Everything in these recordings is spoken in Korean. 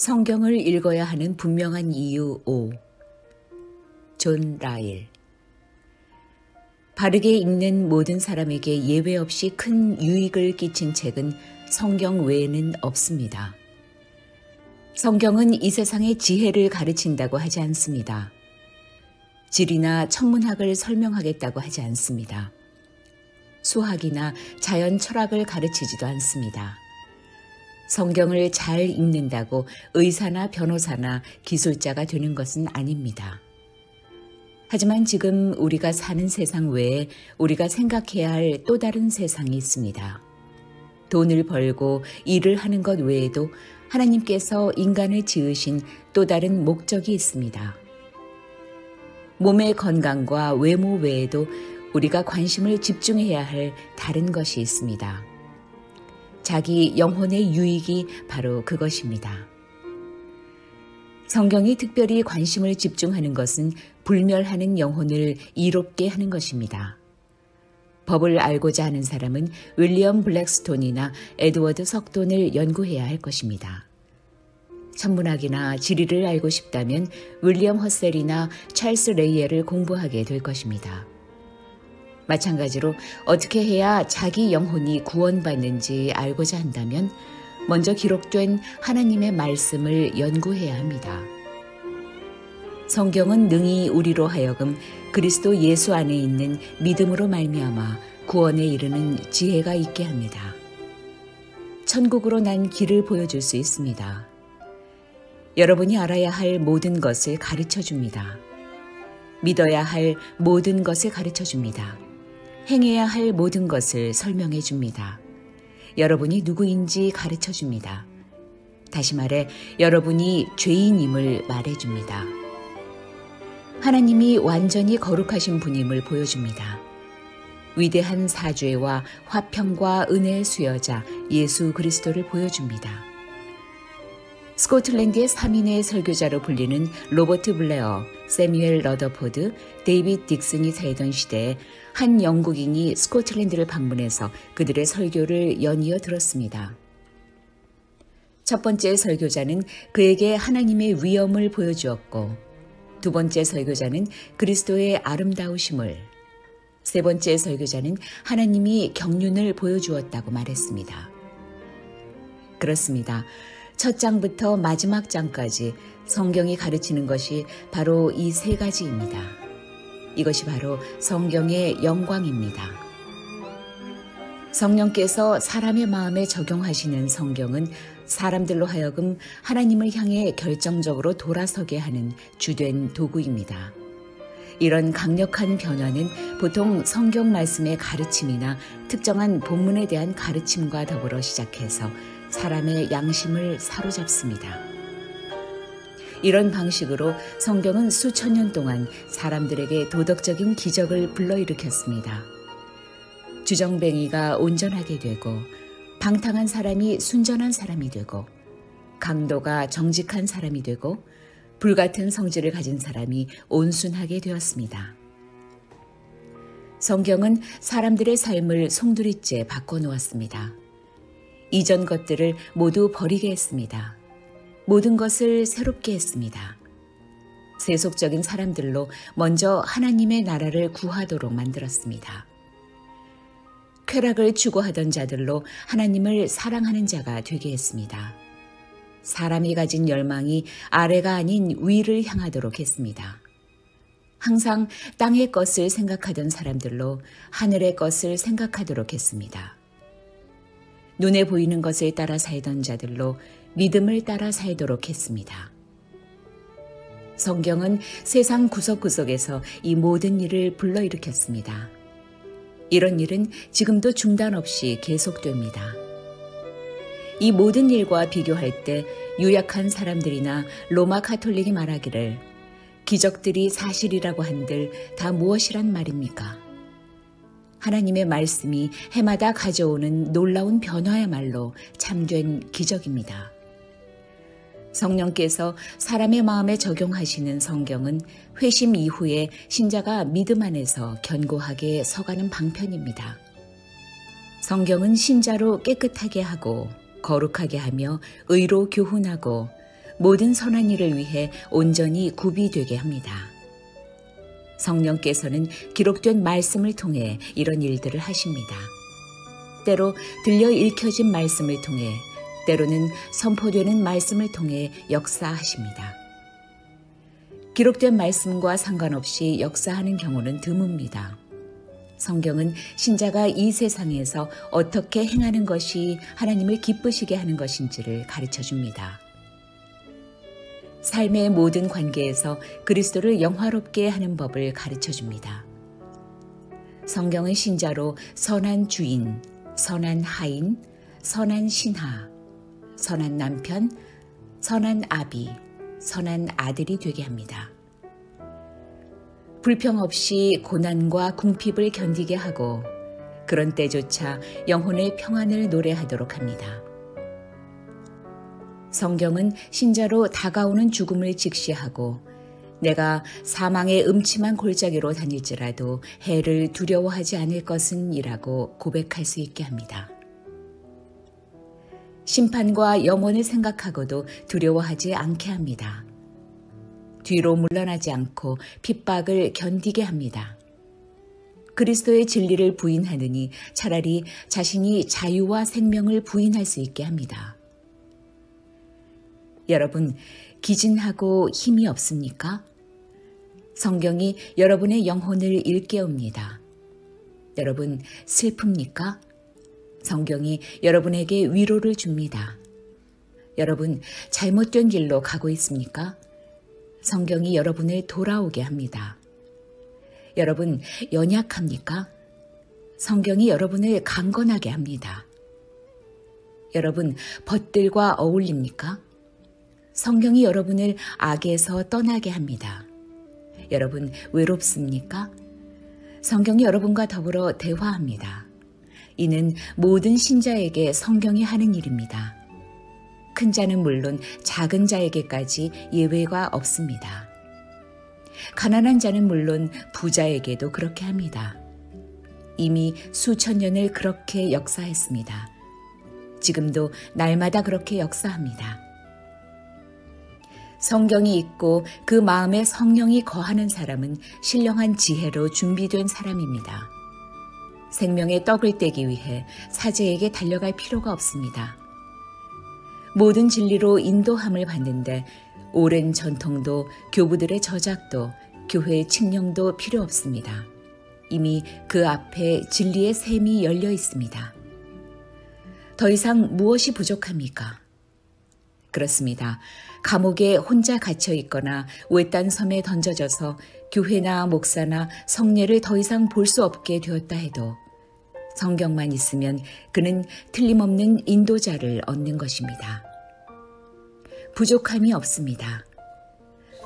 성경을 읽어야 하는 분명한 이유 5. 존 라일. 바르게 읽는 모든 사람에게 예외 없이 큰 유익을 끼친 책은 성경 외에는 없습니다. 성경은 이 세상의 지혜를 가르친다고 하지 않습니다. 지리나 천문학을 설명하겠다고 하지 않습니다. 수학이나 자연 철학을 가르치지도 않습니다. 성경을 잘 읽는다고 의사나 변호사나 기술자가 되는 것은 아닙니다. 하지만 지금 우리가 사는 세상 외에 우리가 생각해야 할 또 다른 세상이 있습니다. 돈을 벌고 일을 하는 것 외에도 하나님께서 인간을 지으신 또 다른 목적이 있습니다. 몸의 건강과 외모 외에도 우리가 관심을 집중해야 할 다른 것이 있습니다. 자기 영혼의 유익이 바로 그것입니다. 성경이 특별히 관심을 집중하는 것은 불멸하는 영혼을 이롭게 하는 것입니다. 법을 알고자 하는 사람은 윌리엄 블랙스톤이나 에드워드 석돈을 연구해야 할 것입니다. 천문학이나 지리를 알고 싶다면 윌리엄 허셀이나 찰스 레이엘을 공부하게 될 것입니다. 마찬가지로 어떻게 해야 자기 영혼이 구원받는지 알고자 한다면 먼저 기록된 하나님의 말씀을 연구해야 합니다. 성경은 능히 우리로 하여금 그리스도 예수 안에 있는 믿음으로 말미암아 구원에 이르는 지혜가 있게 합니다. 천국으로 난 길을 보여줄 수 있습니다. 여러분이 알아야 할 모든 것을 가르쳐 줍니다. 믿어야 할 모든 것을 가르쳐 줍니다. 행해야 할 모든 것을 설명해 줍니다. 여러분이 누구인지 가르쳐 줍니다. 다시 말해 여러분이 죄인임을 말해 줍니다. 하나님이 완전히 거룩하신 분임을 보여줍니다. 위대한 사죄와 화평과 은혜의 수여자 예수 그리스도를 보여줍니다. 스코틀랜드의 3인의 설교자로 불리는 로버트 블레어, 세뮤엘 러더포드, 데이빗 딕슨이 살던 시대에 한 영국인이 스코틀랜드를 방문해서 그들의 설교를 연이어 들었습니다. 첫 번째 설교자는 그에게 하나님의 위엄을 보여주었고, 두 번째 설교자는 그리스도의 아름다우심을, 세 번째 설교자는 하나님이 경륜을 보여주었다고 말했습니다. 그렇습니다. 첫 장부터 마지막 장까지 성경이 가르치는 것이 바로 이 세 가지입니다. 이것이 바로 성경의 영광입니다. 성령께서 사람의 마음에 적용하시는 성경은 사람들로 하여금 하나님을 향해 결정적으로 돌아서게 하는 주된 도구입니다. 이런 강력한 변화는 보통 성경 말씀의 가르침이나 특정한 본문에 대한 가르침과 더불어 시작해서 사람의 양심을 사로잡습니다. 이런 방식으로 성경은 수천 년 동안 사람들에게 도덕적인 기적을 불러일으켰습니다. 주정뱅이가 온전하게 되고, 방탕한 사람이 순전한 사람이 되고, 강도가 정직한 사람이 되고, 불같은 성질을 가진 사람이 온순하게 되었습니다. 성경은 사람들의 삶을 송두리째 바꿔놓았습니다. 이전 것들을 모두 버리게 했습니다. 모든 것을 새롭게 했습니다. 세속적인 사람들로 먼저 하나님의 나라를 구하도록 만들었습니다. 쾌락을 추구하던 자들로 하나님을 사랑하는 자가 되게 했습니다. 사람이 가진 열망이 아래가 아닌 위를 향하도록 했습니다. 항상 땅의 것을 생각하던 사람들로 하늘의 것을 생각하도록 했습니다. 눈에 보이는 것을 따라 살던 자들로 믿음을 따라 살도록 했습니다. 성경은 세상 구석구석에서 이 모든 일을 불러일으켰습니다. 이런 일은 지금도 중단 없이 계속됩니다. 이 모든 일과 비교할 때 유약한 사람들이나 로마 가톨릭이 말하기를 기적들이 사실이라고 한들 다 무엇이란 말입니까? 하나님의 말씀이 해마다 가져오는 놀라운 변화야말로 참된 기적입니다. 성령께서 사람의 마음에 적용하시는 성경은 회심 이후에 신자가 믿음 안에서 견고하게 서가는 방편입니다. 성경은 신자로 깨끗하게 하고 거룩하게 하며 의로 교훈하고 모든 선한 일을 위해 온전히 구비되게 합니다. 성령께서는 기록된 말씀을 통해 이런 일들을 하십니다. 때로 들려 읽혀진 말씀을 통해, 때로는 선포되는 말씀을 통해 역사하십니다. 기록된 말씀과 상관없이 역사하는 경우는 드뭅니다. 성경은 신자가 이 세상에서 어떻게 행하는 것이 하나님을 기쁘시게 하는 것인지를 가르쳐 줍니다. 삶의 모든 관계에서 그리스도를 영화롭게 하는 법을 가르쳐 줍니다. 성경은 신자로 선한 주인, 선한 하인, 선한 신하, 선한 남편, 선한 아비, 선한 아들이 되게 합니다. 불평 없이 고난과 궁핍을 견디게 하고 그런 때조차 영혼의 평안을 노래하도록 합니다. 성경은 신자로 다가오는 죽음을 직시하고 내가 사망의 음침한 골짜기로 다닐지라도 해를 두려워하지 않을 것은 이라고 고백할 수 있게 합니다. 심판과 영원을 생각하고도 두려워하지 않게 합니다. 뒤로 물러나지 않고 핍박을 견디게 합니다. 그리스도의 진리를 부인하느니 차라리 자신이 자유와 생명을 부인할 수 있게 합니다. 여러분, 기진하고 힘이 없습니까? 성경이 여러분의 영혼을 일깨웁니다. 여러분, 슬픕니까? 성경이 여러분에게 위로를 줍니다. 여러분, 잘못된 길로 가고 있습니까? 성경이 여러분을 돌아오게 합니다. 여러분, 연약합니까? 성경이 여러분을 강건하게 합니다. 여러분, 벗들과 어울립니까? 성경이 여러분을 악에서 떠나게 합니다. 여러분, 외롭습니까? 성경이 여러분과 더불어 대화합니다. 이는 모든 신자에게 성경이 하는 일입니다. 큰 자는 물론 작은 자에게까지 예외가 없습니다. 가난한 자는 물론 부자에게도 그렇게 합니다. 이미 수천 년을 그렇게 역사했습니다. 지금도 날마다 그렇게 역사합니다. 성경이 있고 그 마음에 성령이 거하는 사람은 신령한 지혜로 준비된 사람입니다. 생명의 떡을 떼기 위해 사제에게 달려갈 필요가 없습니다. 모든 진리로 인도함을 받는데 오랜 전통도 교부들의 저작도 교회의 칙령도 필요 없습니다. 이미 그 앞에 진리의 샘이 열려 있습니다. 더 이상 무엇이 부족합니까? 그렇습니다. 감옥에 혼자 갇혀 있거나 외딴 섬에 던져져서 교회나 목사나 성례를 더 이상 볼 수 없게 되었다 해도 성경만 있으면 그는 틀림없는 인도자를 얻는 것입니다. 부족함이 없습니다.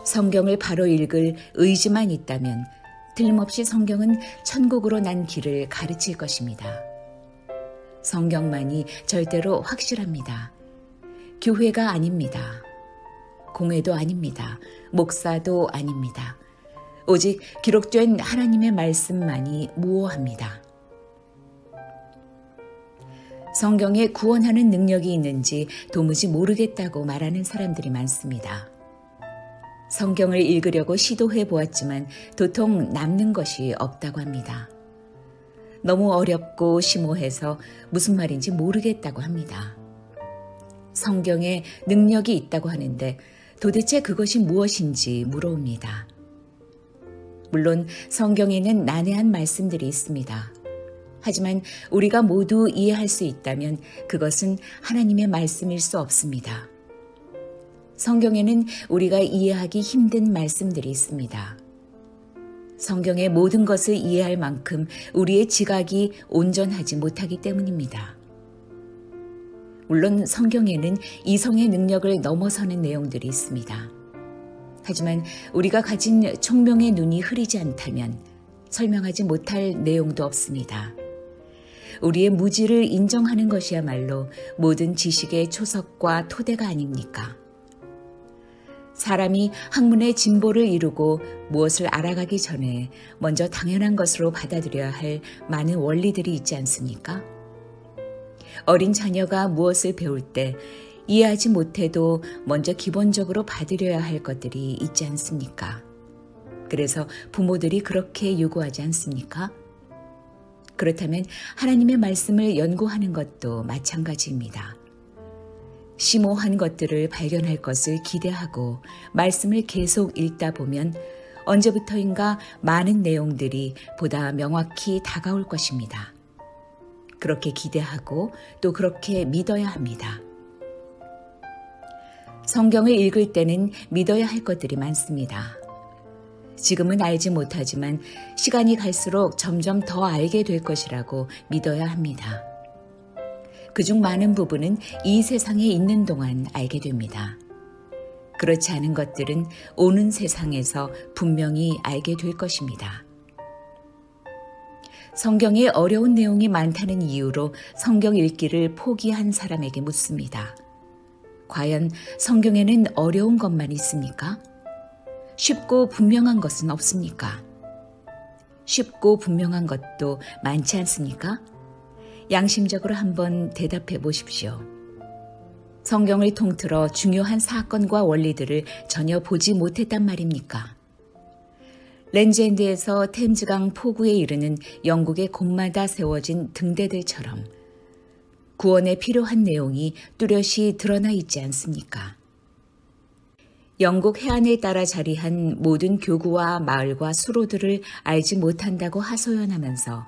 성경을 바로 읽을 의지만 있다면 틀림없이 성경은 천국으로 난 길을 가르칠 것입니다. 성경만이 절대로 확실합니다. 교회가 아닙니다. 공회도 아닙니다. 목사도 아닙니다. 오직 기록된 하나님의 말씀만이 무오합니다. 성경에 구원하는 능력이 있는지 도무지 모르겠다고 말하는 사람들이 많습니다. 성경을 읽으려고 시도해 보았지만 도통 남는 것이 없다고 합니다. 너무 어렵고 심오해서 무슨 말인지 모르겠다고 합니다. 성경에 능력이 있다고 하는데 도대체 그것이 무엇인지 물어옵니다. 물론 성경에는 난해한 말씀들이 있습니다. 하지만 우리가 모두 이해할 수 있다면 그것은 하나님의 말씀일 수 없습니다. 성경에는 우리가 이해하기 힘든 말씀들이 있습니다. 성경의 모든 것을 이해할 만큼 우리의 지각이 온전하지 못하기 때문입니다. 물론 성경에는 이성의 능력을 넘어서는 내용들이 있습니다. 하지만 우리가 가진 총명의 눈이 흐리지 않다면 설명하지 못할 내용도 없습니다. 우리의 무지를 인정하는 것이야말로 모든 지식의 초석과 토대가 아닙니까? 사람이 학문의 진보를 이루고 무엇을 알아가기 전에 먼저 당연한 것으로 받아들여야 할 많은 원리들이 있지 않습니까? 어린 자녀가 무엇을 배울 때 이해하지 못해도 먼저 기본적으로 받으려야 할 것들이 있지 않습니까? 그래서 부모들이 그렇게 요구하지 않습니까? 그렇다면 하나님의 말씀을 연구하는 것도 마찬가지입니다. 심오한 것들을 발견할 것을 기대하고 말씀을 계속 읽다 보면 언제부터인가 많은 내용들이 보다 명확히 다가올 것입니다. 그렇게 기대하고 또 그렇게 믿어야 합니다. 성경을 읽을 때는 믿어야 할 것들이 많습니다. 지금은 알지 못하지만 시간이 갈수록 점점 더 알게 될 것이라고 믿어야 합니다. 그중 많은 부분은 이 세상에 있는 동안 알게 됩니다. 그렇지 않은 것들은 오는 세상에서 분명히 알게 될 것입니다. 성경에 어려운 내용이 많다는 이유로 성경 읽기를 포기한 사람에게 묻습니다. 과연 성경에는 어려운 것만 있습니까? 쉽고 분명한 것은 없습니까? 쉽고 분명한 것도 많지 않습니까? 양심적으로 한번 대답해 보십시오. 성경을 통틀어 중요한 사건과 원리들을 전혀 보지 못했단 말입니까? 렌즈엔드에서 템즈강 포구에 이르는 영국의 곳마다 세워진 등대들처럼 구원에 필요한 내용이 뚜렷이 드러나 있지 않습니까? 영국 해안에 따라 자리한 모든 교구와 마을과 수로들을 알지 못한다고 하소연하면서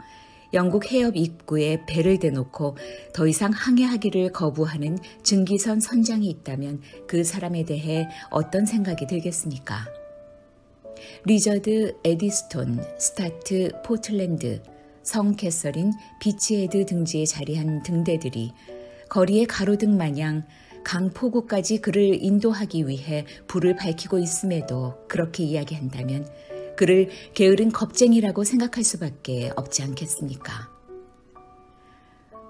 영국 해협 입구에 배를 대놓고 더 이상 항해하기를 거부하는 증기선 선장이 있다면 그 사람에 대해 어떤 생각이 들겠습니까? 리저드, 에디스톤, 스타트, 포틀랜드, 성 캐서린, 비치헤드 등지에 자리한 등대들이 거리의 가로등 마냥 강포구까지 그를 인도하기 위해 불을 밝히고 있음에도 그렇게 이야기한다면 그를 게으른 겁쟁이라고 생각할 수밖에 없지 않겠습니까?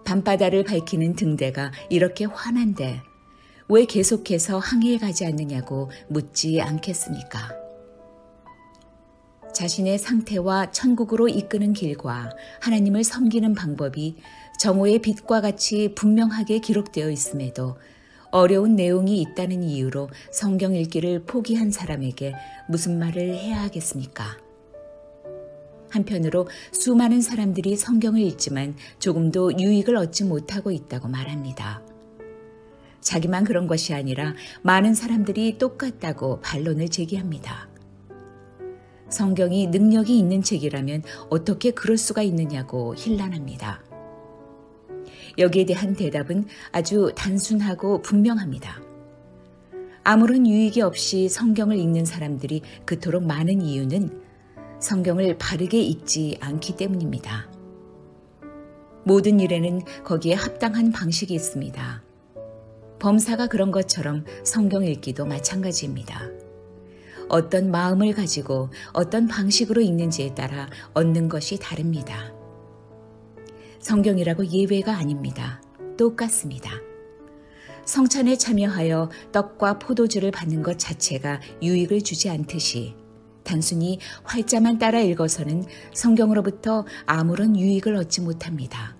밤바다를 밝히는 등대가 이렇게 환한데 왜 계속해서 항해에 가지 않느냐고 묻지 않겠습니까? 자신의 상태와 천국으로 이끄는 길과 하나님을 섬기는 방법이 정오의 빛과 같이 분명하게 기록되어 있음에도 어려운 내용이 있다는 이유로 성경 읽기를 포기한 사람에게 무슨 말을 해야 하겠습니까? 한편으로 수많은 사람들이 성경을 읽지만 조금도 유익을 얻지 못하고 있다고 말합니다. 자기만 그런 것이 아니라 많은 사람들이 똑같다고 반론을 제기합니다. 성경이 능력이 있는 책이라면 어떻게 그럴 수가 있느냐고 힐난합니다. 여기에 대한 대답은 아주 단순하고 분명합니다. 아무런 유익이 없이 성경을 읽는 사람들이 그토록 많은 이유는 성경을 바르게 읽지 않기 때문입니다. 모든 일에는 거기에 합당한 방식이 있습니다. 범사가 그런 것처럼 성경 읽기도 마찬가지입니다. 어떤 마음을 가지고 어떤 방식으로 읽는지에 따라 얻는 것이 다릅니다. 성경이라고 예외가 아닙니다. 똑같습니다. 성찬에 참여하여 떡과 포도주를 받는 것 자체가 유익을 주지 않듯이 단순히 활자만 따라 읽어서는 성경으로부터 아무런 유익을 얻지 못합니다.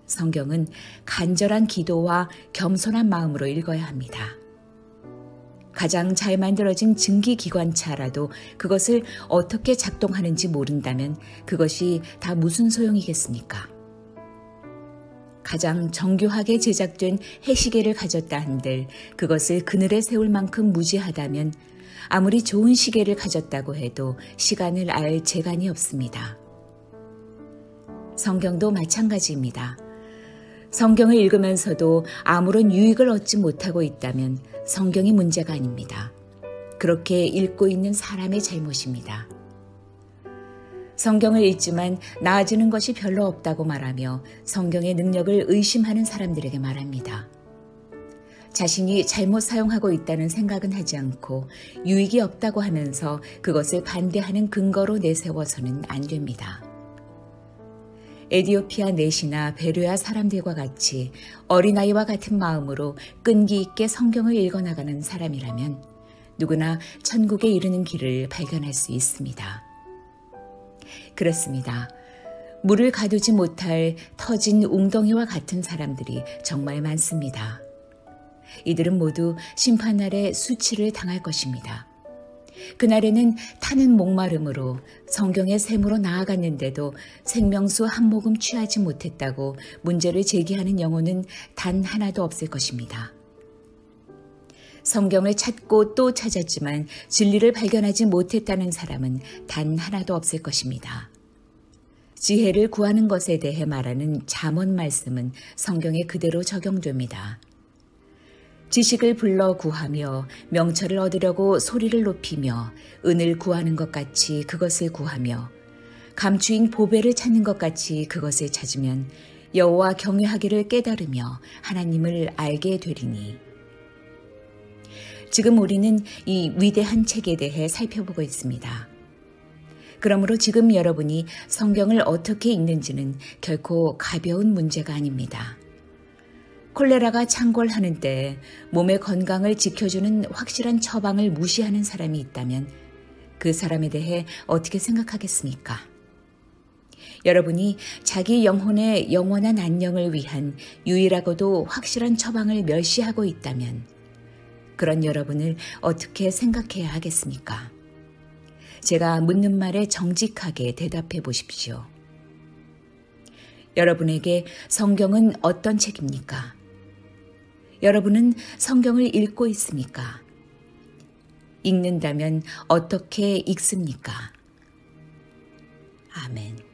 성경은 간절한 기도와 겸손한 마음으로 읽어야 합니다. 가장 잘 만들어진 증기기관차라도 그것을 어떻게 작동하는지 모른다면 그것이 다 무슨 소용이겠습니까? 가장 정교하게 제작된 해시계를 가졌다 한들 그것을 그늘에 세울 만큼 무지하다면 아무리 좋은 시계를 가졌다고 해도 시간을 알 재간이 없습니다. 성경도 마찬가지입니다. 성경을 읽으면서도 아무런 유익을 얻지 못하고 있다면 성경이 문제가 아닙니다. 그렇게 읽고 있는 사람의 잘못입니다. 성경을 읽지만 나아지는 것이 별로 없다고 말하며 성경의 능력을 의심하는 사람들에게 말합니다. 자신이 잘못 사용하고 있다는 생각은 하지 않고 유익이 없다고 하면서 그것을 반대하는 근거로 내세워서는 안 됩니다. 에디오피아 넷이나 베르야 사람들과 같이 어린아이와 같은 마음으로 끈기 있게 성경을 읽어나가는 사람이라면 누구나 천국에 이르는 길을 발견할 수 있습니다. 그렇습니다. 물을 가두지 못할 터진 웅덩이와 같은 사람들이 정말 많습니다. 이들은 모두 심판날에 수치를 당할 것입니다. 그날에는 타는 목마름으로 성경의 샘으로 나아갔는데도 생명수 한 모금 취하지 못했다고 문제를 제기하는 영혼은 단 하나도 없을 것입니다. 성경을 찾고 또 찾았지만 진리를 발견하지 못했다는 사람은 단 하나도 없을 것입니다. 지혜를 구하는 것에 대해 말하는 잠언 말씀은 성경에 그대로 적용됩니다. 지식을 불러 구하며 명철을 얻으려고 소리를 높이며 은을 구하는 것 같이 그것을 구하며 감추인 보배를 찾는 것 같이 그것을 찾으면 여호와 경외하기를 깨달으며 하나님을 알게 되리니. 지금 우리는 이 위대한 책에 대해 살펴보고 있습니다. 그러므로 지금 여러분이 성경을 어떻게 읽는지는 결코 가벼운 문제가 아닙니다. 콜레라가 창궐하는 때에 몸의 건강을 지켜주는 확실한 처방을 무시하는 사람이 있다면 그 사람에 대해 어떻게 생각하겠습니까? 여러분이 자기 영혼의 영원한 안녕을 위한 유일하고도 확실한 처방을 멸시하고 있다면 그런 여러분을 어떻게 생각해야 하겠습니까? 제가 묻는 말에 정직하게 대답해 보십시오. 여러분에게 성경은 어떤 책입니까? 여러분은 성경을 읽고 있습니까? 읽는다면 어떻게 읽습니까? 아멘.